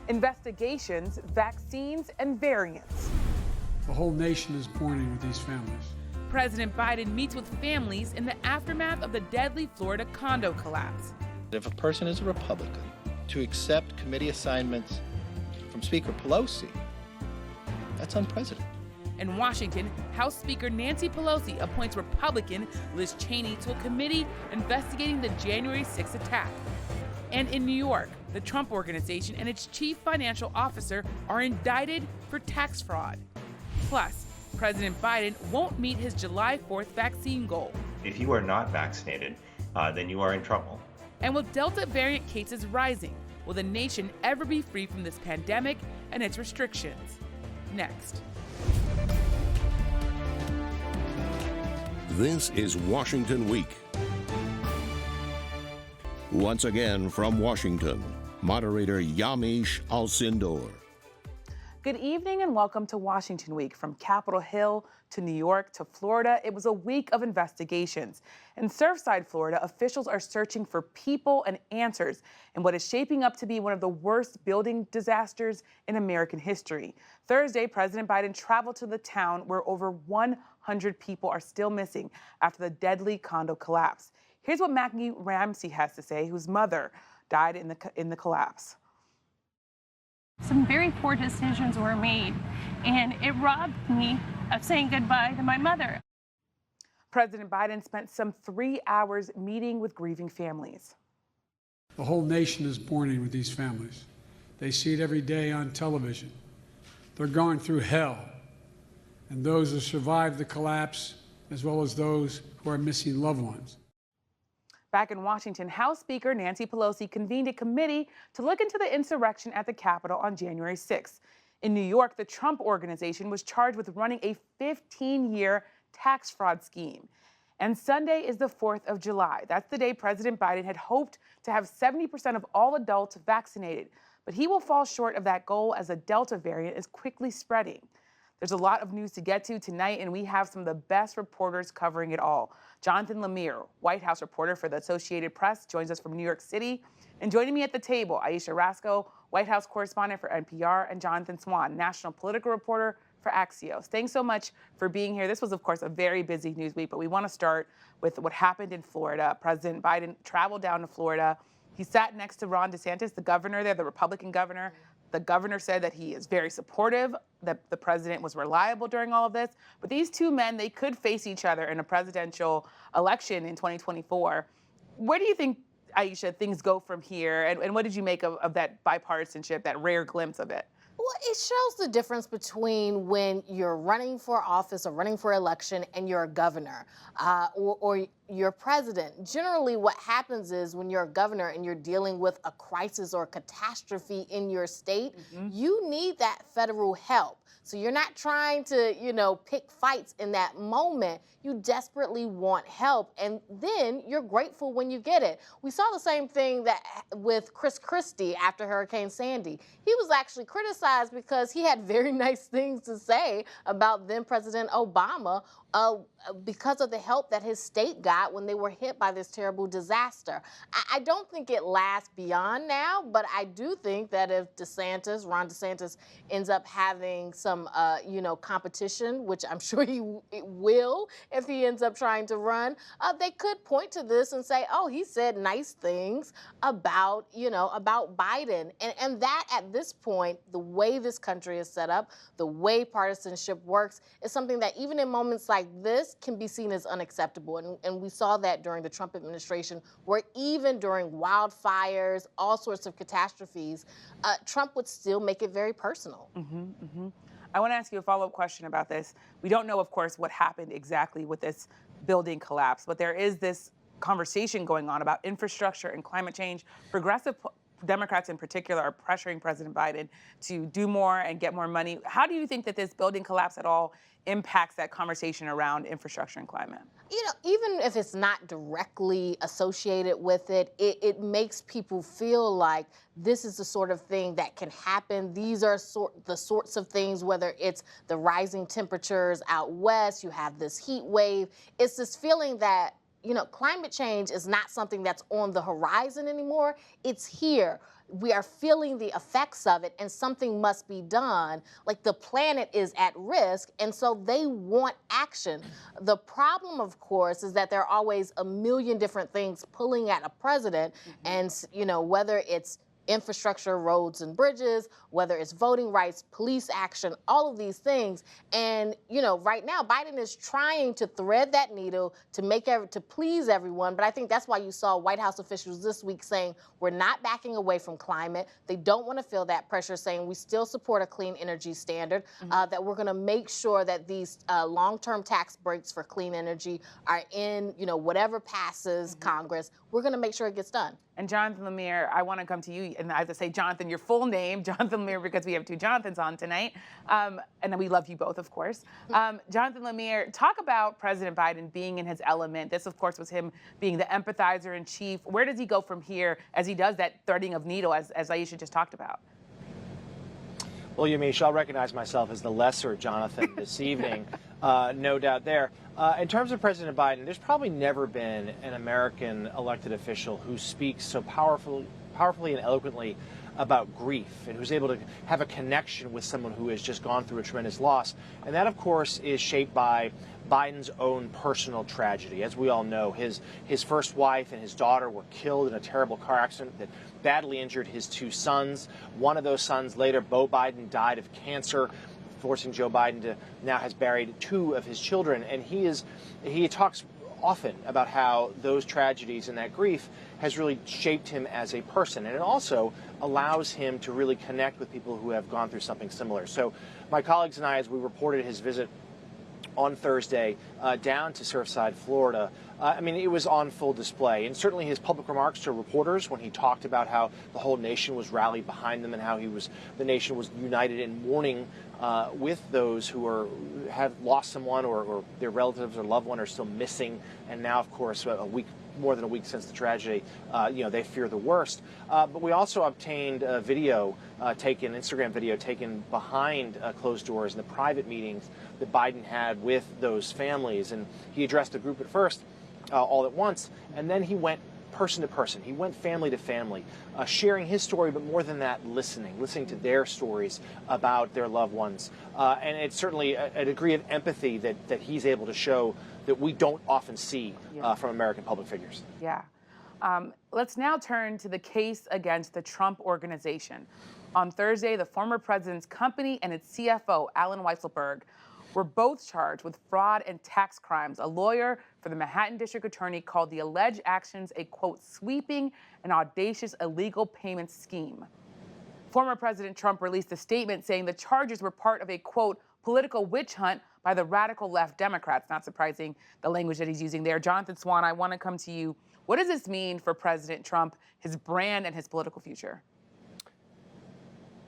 investigations, vaccines, and variants. The whole nation is mourning with these families. President Biden meets with families in the aftermath of the deadly Florida condo collapse. If a person is a Republican, to accept committee assignments from Speaker Pelosi, that's unprecedented. In Washington, House Speaker Nancy Pelosi appoints Republican Liz Cheney to a committee investigating the January 6th attack. And in New York, the Trump Organization and its chief financial officer are indicted for tax fraud. Plus, President Biden won't meet his July 4th vaccine goal. If you are not vaccinated, then you are in trouble. And with Delta variant cases rising, will the nation ever be free from this pandemic and its restrictions? Next. This is Washington Week. Once again from Washington, moderator Yamiche Alcindor. Good evening and welcome to Washington Week. From Capitol Hill to New York to Florida, it was a week of investigations. In Surfside, Florida, officials are searching for people and answers in what is shaping up to be one of the worst building disasters in American history. Thursday, President Biden traveled to the town where over 100 people are still missing after the deadly condo collapse. Here's what Maggie Ramsey has to say, whose mother died in the collapse. Some very poor decisions were made, and it robbed me of saying goodbye to my mother. President Biden spent some 3 hours meeting with grieving families. The whole nation is mourning with these families. They see it every day on television. They're going through hell. And those who survived the collapse, as well as those who are missing loved ones. Back in Washington, House Speaker Nancy Pelosi convened a committee to look into the insurrection at the Capitol on January 6th. In New York, the Trump Organization was charged with running a 15-year tax fraud scheme. And Sunday is the 4th of July. That's the day President Biden had hoped to have 70% of all adults vaccinated. But he will fall short of that goal as the Delta variant is quickly spreading. There's a lot of news to get to tonight, and we have some of the best reporters covering it all. Jonathan Lemire, White House reporter for the Associated Press, joins us from New York City. And joining me at the table, Aisha Rascoe, White House correspondent for NPR, and Jonathan Swan, national political reporter for Axios. Thanks so much for being here. This was, of course, a very busy news week, but we want to start with what happened in Florida. President Biden traveled down to Florida. He sat next to Ron DeSantis, the governor there, the Republican governor. The governor said that he is very supportive, that the president was reliable during all of this. But these two men, they could face each other in a presidential election in 2024. Where do you think, Aisha, things go from here? And what did you make of that bipartisanship, that rare glimpse of it? Well, it shows the difference between when you're running for office or running for election and you're a governor or you're president. Generally, what happens is when you're a governor and you're dealing with a crisis or a catastrophe in your state, you need that federal help. So you're not trying to, pick fights in that moment. You desperately want help, and then you're grateful when you get it. We saw the same thing with Chris Christie after Hurricane Sandy. He was actually criticized because he had very nice things to say about then President Obama because of the help that his state got when they were hit by this terrible disaster. I don't think it lasts beyond now, but I do think that if Ron DeSantis ends up having some, competition, which I'm sure he will if he ends up trying to run, they could point to this and say, oh, he said nice things about Biden. And that at this point, the way this country is set up, the way partisanship works, is something that even in moments like this can be seen as unacceptable. And we saw that during the Trump administration, where even during wildfires, all sorts of catastrophes, Trump would still make it very personal. I want to ask you a follow-up question about this. We don't know, of course, what happened exactly with this building collapse, but there is this conversation going on about infrastructure and climate change. Progressive Democrats in particular are pressuring President Biden to do more and get more money. How do you think that this building collapse at all impacts that conversation around infrastructure and climate? Even if it's not directly associated with it, it makes people feel like this is the sort of thing that can happen. These are the sorts of things, whether it's the rising temperatures out west, you have this heat wave. It's this feeling that climate change is not something that's on the horizon anymore. It's here. we are feeling the effects of it and something must be done. Like the planet is at risk, and so they want action. The problem, of course, is that there are always a million different things pulling at a president, and whether it's infrastructure, roads and bridges, whether it's voting rights, police action, all of these things. And, right now Biden is trying to thread that needle to please everyone. But I think that's why you saw White House officials this week saying we're not backing away from climate. They don't want to feel that pressure, saying we still support a clean energy standard, that we're going to make sure that these long-term tax breaks for clean energy are in, whatever passes Congress. We're going to make sure it gets done. And Jonathan Lemire, I want to come to you, and I have to say, Jonathan, your full name, Jonathan Lemire, because we have two Jonathans on tonight, and we love you both, of course. Jonathan Lemire, talk about President Biden being in his element. This, of course, was him being the empathizer in chief. Where does he go from here as he does that threading of needle, as Aisha just talked about? Well, Yamiche, I'll recognize myself as the lesser Jonathan this evening, no doubt there. In terms of President Biden, there's probably never been an American elected official who speaks so powerfully and eloquently about grief and who's able to have a connection with someone who has just gone through a tremendous loss. And that, of course, is shaped by Biden's own personal tragedy. As we all know, his first wife and his daughter were killed in a terrible car accident that badly injured his two sons. One of those sons later, Beau Biden, died of cancer, forcing Joe Biden to now has buried two of his children. And he talks often about how those tragedies and that grief has really shaped him as a person. And it also allows him to really connect with people who have gone through something similar. So my colleagues and I, as we reported his visit on Thursday down to Surfside, Florida, it was on full display. And certainly his public remarks to reporters when he talked about how the whole nation was rallied behind them and how the nation was united in mourning with those who have lost someone or their relatives or loved one are still missing. And now, of course, more than a week since the tragedy, they fear the worst. But we also obtained a Instagram video taken behind closed doors in the private meetings that Biden had with those families. And he addressed the group at first all at once, and then he went person to person. He went family to family, sharing his story, but more than that, listening to their stories about their loved ones. And it's certainly a degree of empathy that he's able to show that we don't often see from American public figures. Yeah. Let's now turn to the case against the Trump Organization. On Thursday, the former president's company and its CFO, Allen Weisselberg, were both charged with fraud and tax crimes. A lawyer for the Manhattan District Attorney called the alleged actions a, quote, sweeping and audacious illegal payment scheme. Former President Trump released a statement saying the charges were part of a, quote, political witch hunt by the radical left Democrats. Not surprising, the language that he's using there. Jonathan Swan, I want to come to you. What does this mean for President Trump, his brand, and his political future?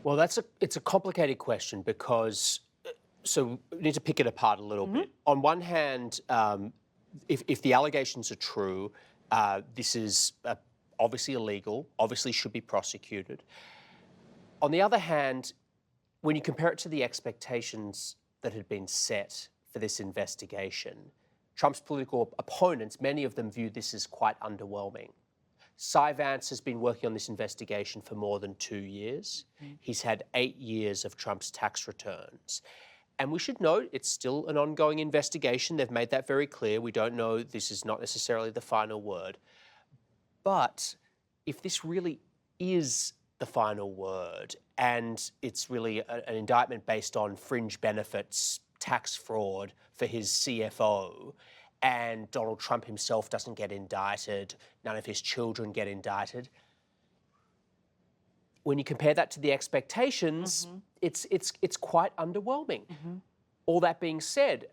Well, it's a complicated question because, so we need to pick it apart a little bit. On one hand, if the allegations are true, this is obviously illegal, obviously should be prosecuted. On the other hand, when you compare it to the expectations that had been set for this investigation, Trump's political opponents, many of them viewed this as quite underwhelming. Cy Vance has been working on this investigation for more than 2 years. He's had 8 years of Trump's tax returns. And we should note it's still an ongoing investigation. They've made that very clear. We don't know, this is not necessarily the final word. But if this really is the final word and it's really an indictment based on fringe benefits, tax fraud for his CFO, and Donald Trump himself doesn't get indicted, none of his children get indicted, when you compare that to the expectations, it's quite underwhelming. All that being said,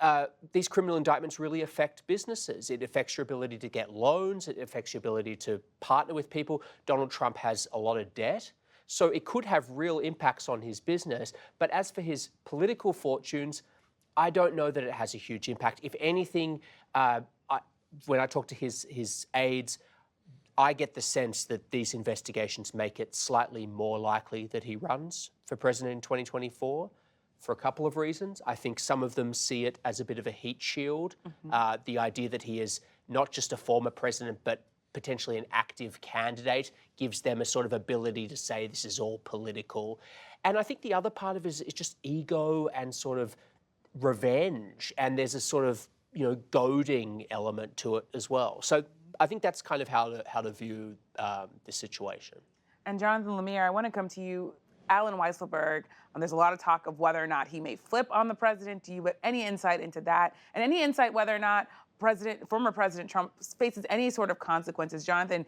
these criminal indictments really affect businesses. It affects your ability to get loans. It affects your ability to partner with people. Donald Trump has a lot of debt, so it could have real impacts on his business. But as for his political fortunes, I don't know that it has a huge impact. If anything, when I talk to his aides, I get the sense that these investigations make it slightly more likely that he runs for president in 2024 for a couple of reasons. I think some of them see it as a bit of a heat shield, the idea that he is not just a former president, but potentially an active candidate, gives them a sort of ability to say this is all political. And I think the other part of it is just ego and sort of revenge, and there's a sort of, goading element to it as well. So I think that's kind of how to view the situation. And Jonathan Lemire, I want to come to you. Alan Weisselberg, there's a lot of talk of whether or not he may flip on the president. Do you have any insight into that? And any insight whether or not former President Trump faces any sort of consequences? Jonathan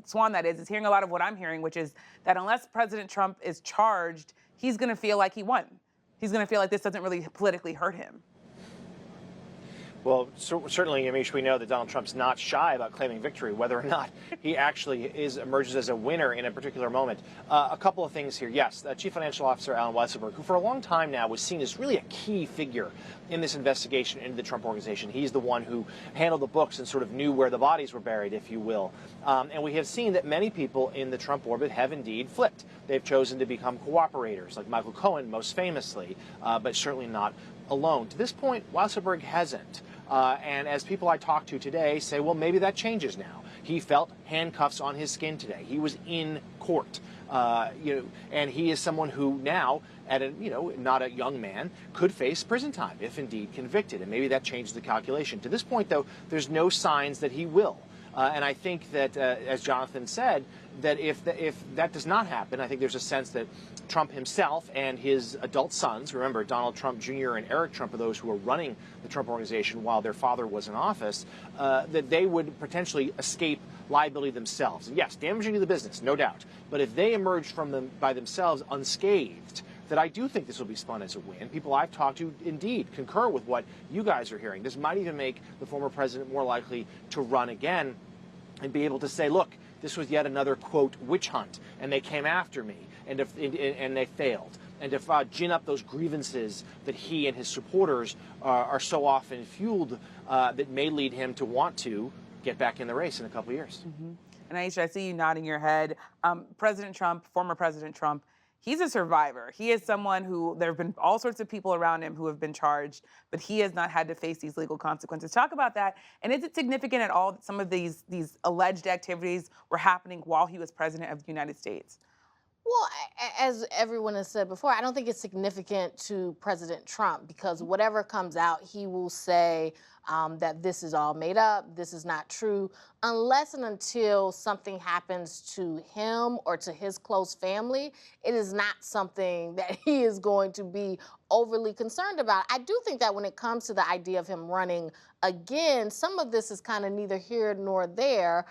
Swan, is hearing a lot of what I'm hearing, which is that unless President Trump is charged, he's going to feel like he won. He's going to feel like this doesn't really politically hurt him. Well, certainly, Yamiche, we know that Donald Trump's not shy about claiming victory, whether or not he actually emerges as a winner in a particular moment. A couple of things here. Yes, Chief Financial Officer Alan Weisselberg, who for a long time now was seen as really a key figure in this investigation into the Trump Organization. He's the one who handled the books and sort of knew where the bodies were buried, if you will. And we have seen that many people in the Trump orbit have indeed flipped. They've chosen to become cooperators, like Michael Cohen most famously, but certainly not alone. To this point, Weisselberg hasn't. And as people I talked to today say, well, maybe that changes now. He felt handcuffs on his skin today. He was in court, and he is someone who now, not a young man, could face prison time if indeed convicted. And maybe that changes the calculation. To this point, though, there's no signs that he will. And I think that, as Jonathan said, that if that does not happen, I think there's a sense that Trump himself and his adult sons, remember Donald Trump Jr. and Eric Trump are those who were running the Trump Organization while their father was in office, that they would potentially escape liability themselves. And yes, damaging to the business, no doubt. But if they emerge from them by themselves unscathed, that I do think this will be spun as a win. People I've talked to indeed concur with what you guys are hearing. This might even make the former president more likely to run again and be able to say, look, this was yet another, quote, witch hunt, and they came after me, and they failed. And to gin up those grievances that he and his supporters are so often fueled, that may lead him to want to get back in the race in a couple of years. Mm-hmm. And Aisha, I see you nodding your head. President Trump, former President Trump, he's a survivor. He is someone who, there have been all sorts of people around him who have been charged, but he has not had to face these legal consequences. Talk about that. And is it significant at all that some of these alleged activities were happening while he was president of the United States? Well, as everyone has said before, I don't think it's significant to President Trump because whatever comes out, he will say that this is all made up, this is not true, unless and until something happens to him or to his close family. It is not something that he is going to be overly concerned about. I do think that when it comes to the idea of him running again, some of this is kind of neither here nor there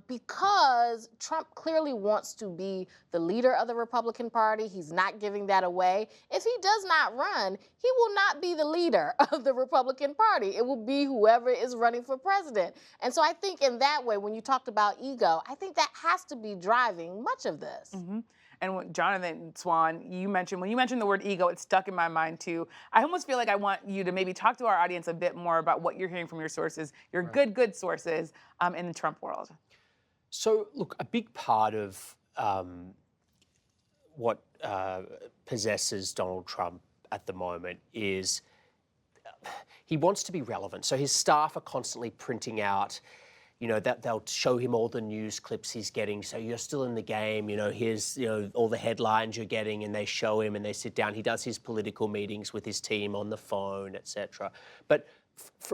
because Trump clearly wants to be the leader of the Republican Party. He's not giving that away. If he does not run, he will not be the leader of the Republican Party. It will be whoever is running for president. And so I think in that way, when you talked about ego, I think that has to be driving much of this. Mm-hmm. And when Jonathan Swan, when you mentioned the word ego, it stuck in my mind too. I almost feel like I want you to maybe talk to our audience a bit more about what you're hearing from your sources, your good sources in the Trump world. So, look, a big part of what possesses Donald Trump at the moment is he wants to be relevant. So his staff are constantly printing out, that they'll show him all the news clips he's getting. So you're still in the game, here's, all the headlines you're getting, and they show him and they sit down. He does his political meetings with his team on the phone, etc. But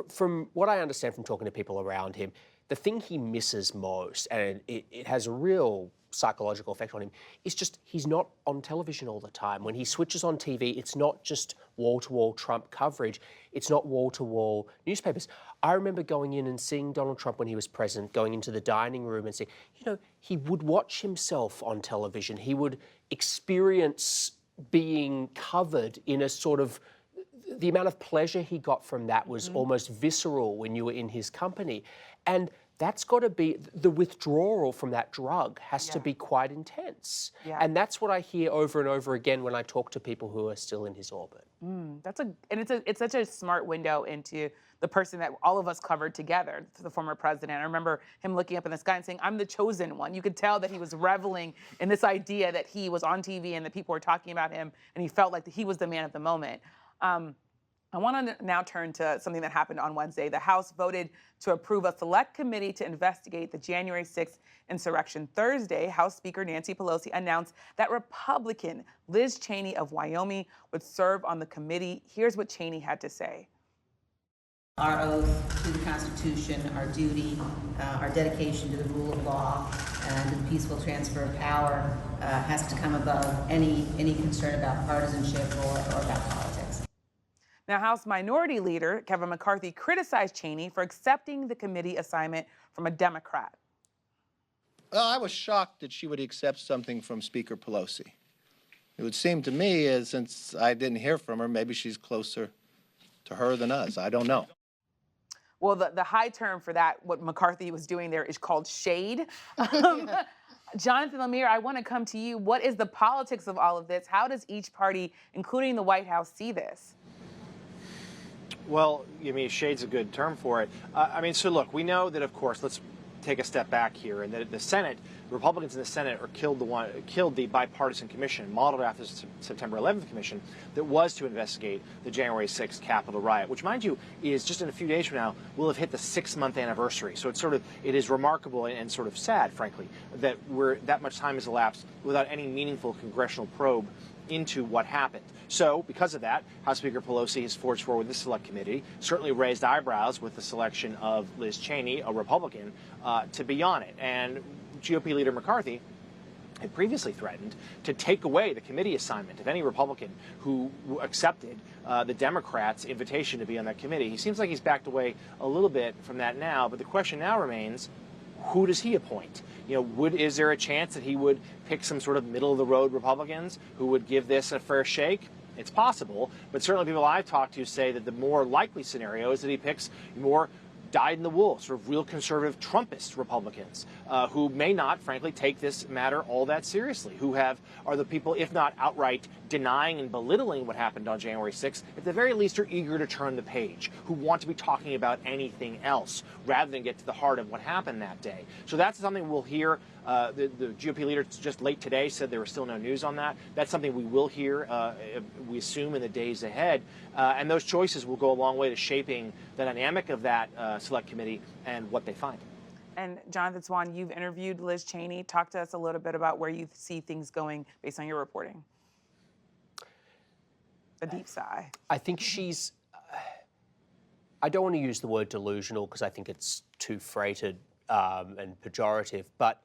from what I understand from talking to people around him, the thing he misses most, and it has a real psychological effect on him, is just he's not on television all the time. When he switches on TV, it's not just wall-to-wall Trump coverage. It's not wall-to-wall newspapers. I remember going in and seeing Donald Trump when he was president, going into the dining room and saying, he would watch himself on television. He would experience being covered in a sort of, the amount of pleasure he got from that was almost visceral when you were in his company. And that's got to be, the withdrawal from that drug has to be quite intense. Yeah. And that's what I hear over and over again when I talk to people who are still in his orbit. It's such a smart window into the person that all of us covered together, the former president. I remember him looking up in the sky and saying, I'm the chosen one. You could tell that he was reveling in this idea that he was on TV and that people were talking about him and he felt like he was the man of the moment. I want to now turn to something that happened on Wednesday. The House voted to approve a select committee to investigate the January 6th insurrection. Thursday, House Speaker Nancy Pelosi announced that Republican Liz Cheney of Wyoming would serve on the committee. Here's what Cheney had to say. Our oath to the Constitution, our duty, our dedication to the rule of law and to the peaceful transfer of power has to come above any concern about partisanship or about politics. Now, House Minority Leader Kevin McCarthy criticized Cheney for accepting the committee assignment from a Democrat. Well, I was shocked that she would accept something from Speaker Pelosi. It would seem to me, as since I didn't hear from her, maybe she's closer to her than us. I don't know. Well, the high term for that, what McCarthy was doing there, is called shade. Jonathan Lemire, I want to come to you. What is the politics of all of this? How does each party, including the White House, see this? Well, shade's a good term for it. So look, we know that, of course, let's take a step back here, and that the Senate, the Republicans in the Senate killed the bipartisan commission modeled after the September 11th commission that was to investigate the January 6th Capitol riot, which, mind you, is just in a few days from now will have hit the 6-month anniversary. So it is remarkable and sort of sad, frankly, that that much time has elapsed without any meaningful congressional probe into what happened. So, because of that, House Speaker Pelosi has forged forward this select committee, certainly raised eyebrows with the selection of Liz Cheney, a Republican, to be on it. And GOP leader McCarthy had previously threatened to take away the committee assignment of any Republican who accepted the Democrats' invitation to be on that committee. He seems like he's backed away a little bit from that now, but the question now remains, who does he appoint? Is there a chance that he would pick some sort of middle-of-the-road Republicans who would give this a fair shake? It's possible, but certainly people I've talked to say that the more likely scenario is that he picks more dyed-in-the-wool, sort of real conservative Trumpist Republicans who may not, frankly, take this matter all that seriously, who are the people, if not outright denying and belittling what happened on January 6th, at the very least are eager to turn the page, who want to be talking about anything else rather than get to the heart of what happened that day. So that's something we'll hear. The GOP leader just late today said there was still no news on that. That's something we will hear, we assume, in the days ahead. And those choices will go a long way to shaping the dynamic of that select committee and what they find. And Jonathan Swan, you've interviewed Liz Cheney. Talk to us a little bit about where you see things going based on your reporting. A deep sigh. I think she's, I don't want to use the word delusional because I think it's too freighted and pejorative, but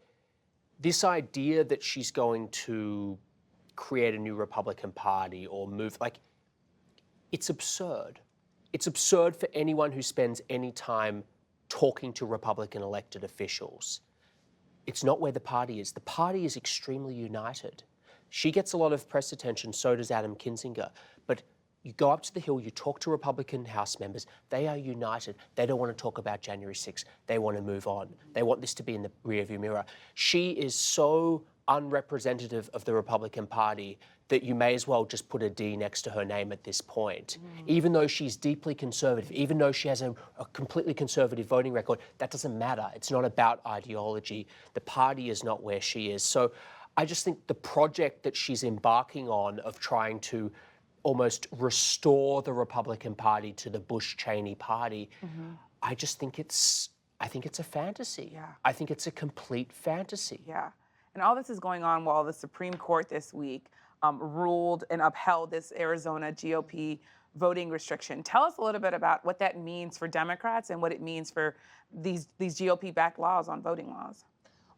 this idea that she's going to create a new Republican Party or move, it's absurd. It's absurd for anyone who spends any time talking to Republican elected officials. It's not where the party is. The party is extremely united. She gets a lot of press attention, so does Adam Kinzinger. But you go up to the Hill, you talk to Republican House members, they are united. They don't want to talk about January 6th. They want to move on. They want this to be in the rearview mirror. She is so unrepresentative of the Republican Party that you may as well just put a D next to her name at this point. Even though she's deeply conservative, even though she has a completely conservative voting record, that doesn't matter. It's not about ideology. The party is not where she is. So I just think the project that she's embarking on of trying to almost restore the Republican Party to the Bush-Cheney party, I think it's a fantasy. Yeah. I think it's a complete fantasy. Yeah. And all this is going on while the Supreme Court this week ruled and upheld this Arizona GOP voting restriction. Tell us a little bit about what that means for Democrats and what it means for these GOP-backed laws on voting laws.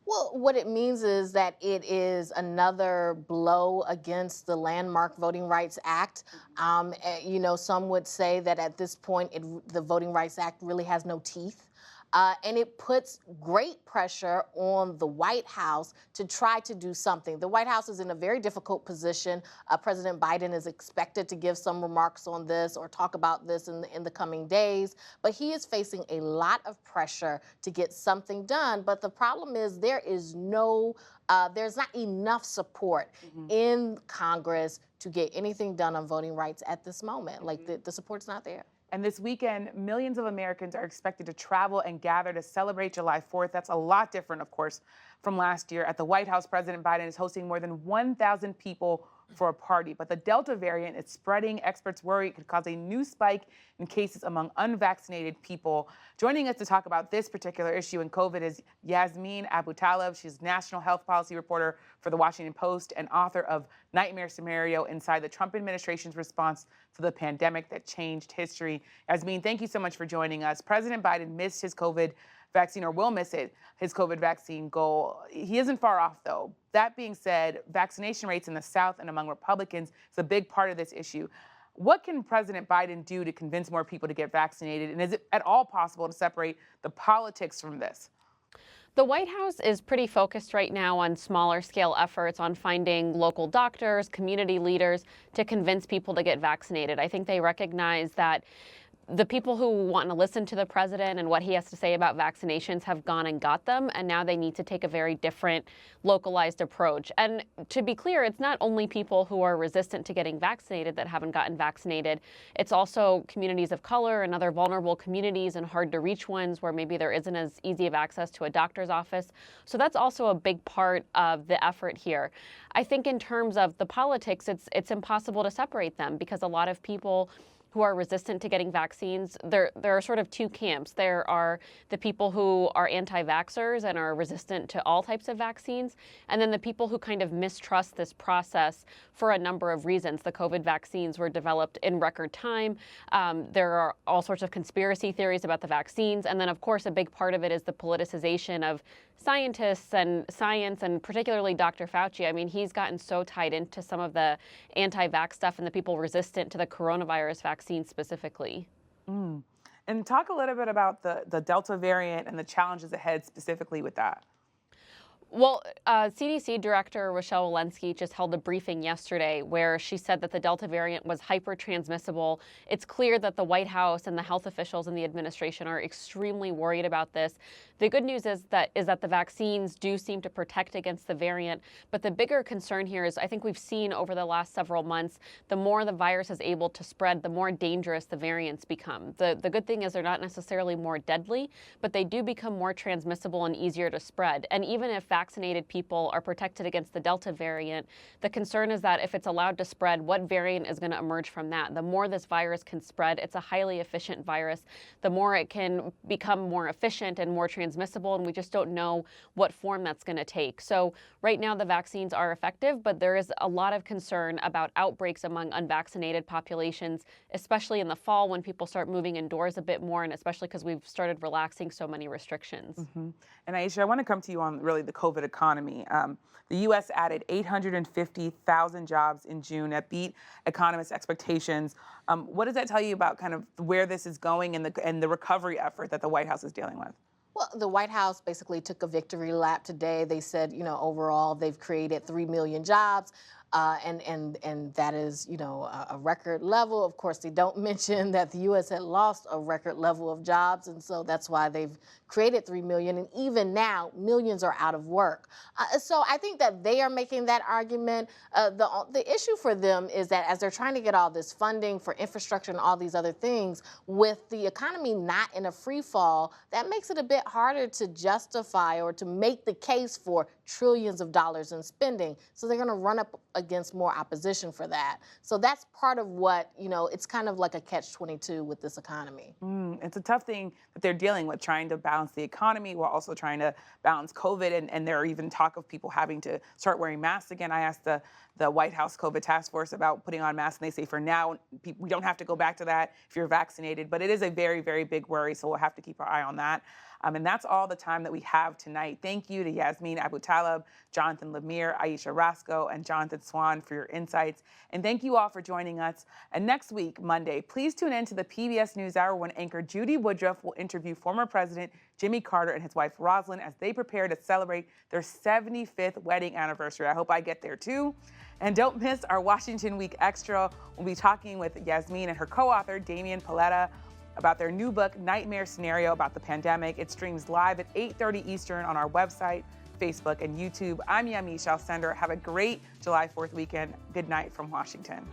Well, what it means is that it is another blow against the landmark Voting Rights Act. Some would say that at this point, the Voting Rights Act really has no teeth. And it puts great pressure on the White House to try to do something. The White House is in a very difficult position. President Biden is expected to give some remarks on this or talk about this in the coming days, but he is facing a lot of pressure to get something done. But the problem is there's not enough support in Congress to get anything done on voting rights at this moment. The support's not there. And this weekend, millions of Americans are expected to travel and gather to celebrate July 4th. That's a lot different, of course, from last year. At the White House, President Biden is hosting more than 1,000 people for a party. But the Delta variant is spreading. Experts worry it could cause a new spike in cases among unvaccinated people. Joining us to talk about this particular issue in COVID is Yasmeen Abutaleb. She's national health policy reporter for The Washington Post and author of Nightmare Scenario: Inside the Trump Administration's Response to the Pandemic That Changed History. Yasmeen, thank you so much for joining us. President Biden missed his COVID vaccine, or will miss it, his COVID vaccine goal. He isn't far off, though. That being said, vaccination rates in the South and among Republicans is a big part of this issue. What can President Biden do to convince more people to get vaccinated? And is it at all possible to separate the politics from this? The White House is pretty focused right now on smaller scale efforts on finding local doctors, community leaders to convince people to get vaccinated. I think they recognize that the people who want to listen to the president and what he has to say about vaccinations have gone and got them, and now they need to take a very different localized approach. And to be clear, it's not only people who are resistant to getting vaccinated that haven't gotten vaccinated. It's also communities of color and other vulnerable communities and hard to reach ones where maybe there isn't as easy of access to a doctor's office. So that's also a big part of the effort here. I think in terms of the politics, it's impossible to separate them because a lot of people who are resistant to getting vaccines, there are sort of two camps. There are the people who are anti-vaxxers and are resistant to all types of vaccines, and then the people who kind of mistrust this process for a number of reasons. The COVID vaccines were developed in record time. There are all sorts of conspiracy theories about the vaccines, and then of course a big part of it is the politicization of scientists and science, and particularly Dr. Fauci. I mean, he's gotten so tied into some of the anti-vax stuff and the people resistant to the coronavirus vaccine specifically. And talk a little bit about the Delta variant and the challenges ahead specifically with that. Well, CDC Director Rochelle Walensky just held a briefing yesterday where she said that the Delta variant was hyper-transmissible. It's clear that the White House and the health officials in the administration are extremely worried about this. The good news is that the vaccines do seem to protect against the variant, but the bigger concern here is I think we've seen over the last several months, the more the virus is able to spread, the more dangerous the variants become. The good thing is they're not necessarily more deadly, but they do become more transmissible and easier to spread. And even if vaccinated people are protected against the Delta variant, the concern is that if it's allowed to spread, what variant is going to emerge from that? The more this virus can spread, it's a highly efficient virus, the more it can become more efficient and more transmissible, and we just don't know what form that's going to take. So right now the vaccines are effective, but there is a lot of concern about outbreaks among unvaccinated populations, especially in the fall when people start moving indoors a bit more, and especially because we've started relaxing so many restrictions. And Aisha, I want to come to you on really the COVID economy. The U.S. added 850,000 jobs in June. That beat economists' expectations. What does that tell you about kind of where this is going and the recovery effort that the White House is dealing with? Well, the White House basically took a victory lap today. They said, overall they've created 3 million jobs. And that is, a record level. Of course, they don't mention that the U.S. had lost a record level of jobs, and so that's why they've created 3 million. And even now, millions are out of work. So I think that they are making that argument. The issue for them is that as they're trying to get all this funding for infrastructure and all these other things, with the economy not in a free fall, that makes it a bit harder to justify or to make the case for trillions of dollars in spending. So they're going to run up against more opposition for that. So that's part of what, it's kind of like a catch-22 with this economy. It's a tough thing that they're dealing with, trying to balance the economy while also trying to balance COVID. And there are even talk of people having to start wearing masks again. I asked the White House COVID task force about putting on masks, and they say for now, we don't have to go back to that if you're vaccinated. But it is a very, very big worry, so we'll have to keep our eye on that. And that's all the time that we have tonight. Thank you to Yasmeen Abutaleb, Jonathan Lemire, Aisha Rasco, and Jonathan Swan for your insights. And thank you all for joining us. And next week, Monday, please tune in to the PBS NewsHour when anchor Judy Woodruff will interview former President Jimmy Carter and his wife Rosalind as they prepare to celebrate their 75th wedding anniversary. I hope I get there too. And don't miss our Washington Week Extra. We'll be talking with Yasmeen and her co-author, Damian Paletta, about their new book, Nightmare Scenario About the Pandemic. It streams live at 8:30 Eastern on our website, Facebook, and YouTube. I'm Yamiche Alcindor. Have a great July 4th weekend. Good night from Washington.